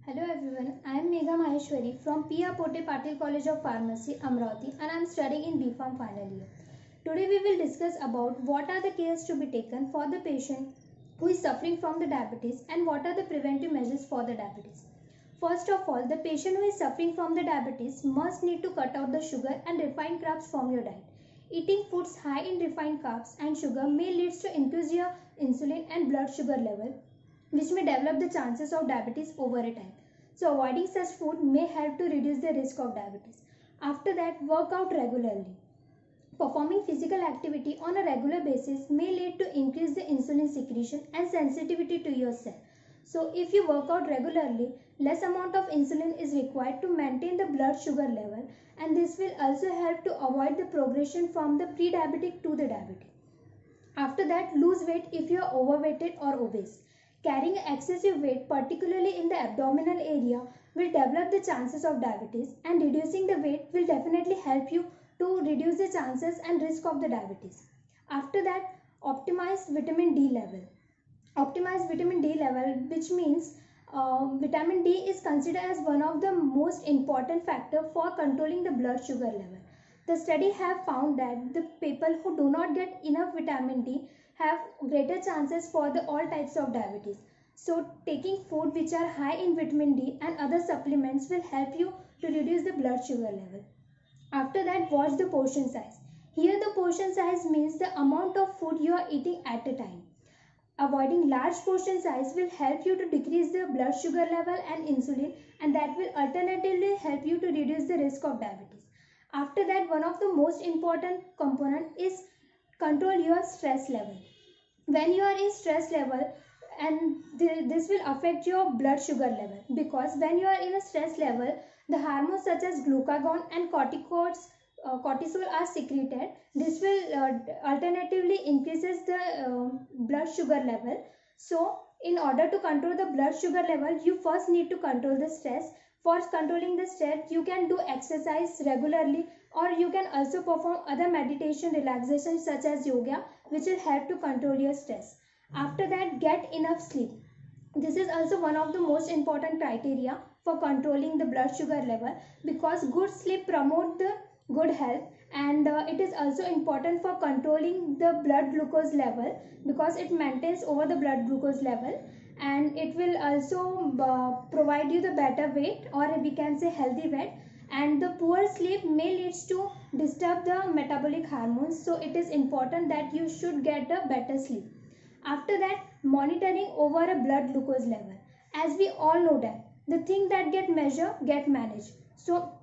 Hello everyone, I am Megha Maheshwari from P.R. Pote Patil College of Pharmacy, Amravati, and I am studying in B.Pharm final year. Today we will discuss about what are the cares to be taken for the patient who is suffering from the diabetes and what are the preventive measures for the diabetes. First of all, the patient who is suffering from the diabetes must need to cut out the sugar and refined carbs from your diet. Eating foods high in refined carbs and sugar may lead to increase your insulin and blood sugar level, which may develop the chances of diabetes over a time. So avoiding such food may help to reduce the risk of diabetes. After that, work out regularly. Performing physical activity on a regular basis may lead to increase the insulin secretion and sensitivity to your cell. So if you work out regularly, less amount of insulin is required to maintain the blood sugar level, and this will also help to avoid the progression from the pre-diabetic to the diabetic. After that, lose weight if you are overweighted or obese. Carrying excessive weight, particularly in the abdominal area, will develop the chances of diabetes, and reducing the weight will definitely help you to reduce the chances and risk of the diabetes. After that, optimize vitamin D level. Optimize vitamin D level, which means vitamin D is considered as one of the most important factor for controlling the blood sugar level. The study have found that the people who do not get enough vitamin D have greater chances for the all types of diabetes. So taking food which are high in vitamin D and other supplements will help you to reduce the blood sugar level. After that, watch the portion size. Here the portion size means the amount of food you are eating at a time. Avoiding large portion size will help you to decrease the blood sugar level and insulin, and that will alternatively help you to reduce the risk of diabetes. After that, one of the most important component is control your stress level. When you are in stress level, and this will affect your blood sugar level, because when you are in a stress level, the hormones such as glucagon and cortisol are secreted. This will alternatively increases the blood sugar level. So in order to control the blood sugar level, you first need to control the stress. For controlling the stress, you can do exercise regularly, or you can also perform other meditation relaxation such as yoga, which will help to control your stress. After that, get enough sleep. This is also one of the most important criteria for controlling the blood sugar level, because good sleep promote the good health, and it is also important for controlling the blood glucose level, because it maintains over the blood glucose level, and it will also provide you the better weight, or we can say healthy weight. And the poor sleep may lead to disturb the metabolic hormones, so it is important that you should get a better sleep. After that, monitoring over a blood glucose level. As we all know that the thing that get measured get managed, so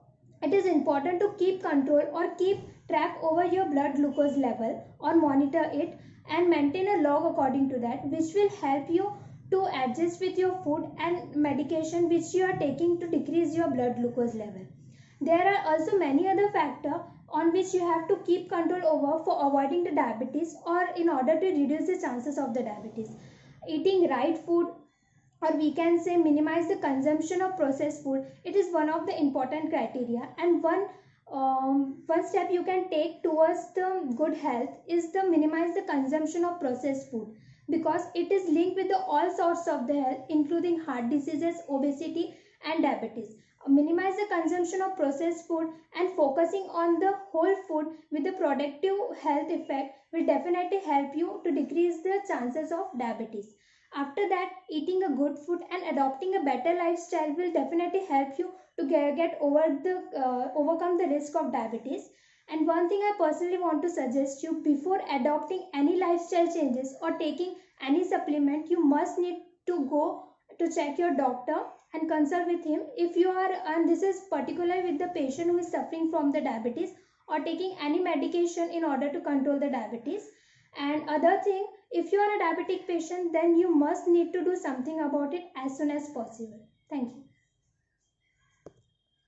it is important to keep control or keep track over your blood glucose level, or monitor it and maintain a log according to that, which will help you to adjust with your food and medication which you are taking to decrease your blood glucose level. There are also many other factors on which you have to keep control over for avoiding the diabetes, or in order to reduce the chances of the diabetes. Eating right food, or we can say minimize the consumption of processed food, it is one of the important criteria. And one step you can take towards the good health is to minimize the consumption of processed food, because it is linked with the all sorts of the health, including heart diseases, obesity and diabetes. Minimize the consumption of processed food and focusing on the whole food with the productive health effect will definitely help you to decrease the chances of diabetes. After that, eating a good food and adopting a better lifestyle will definitely help you to get over overcome the risk of diabetes. And one thing I personally want to suggest you, before adopting any lifestyle changes or taking any supplement, you must need to go to check your doctor and consult with him if you are, and this is particular with the patient who is suffering from the diabetes or taking any medication in order to control the diabetes. And other thing, if you are a diabetic patient, then you must need to do something about it as soon as possible. Thank you.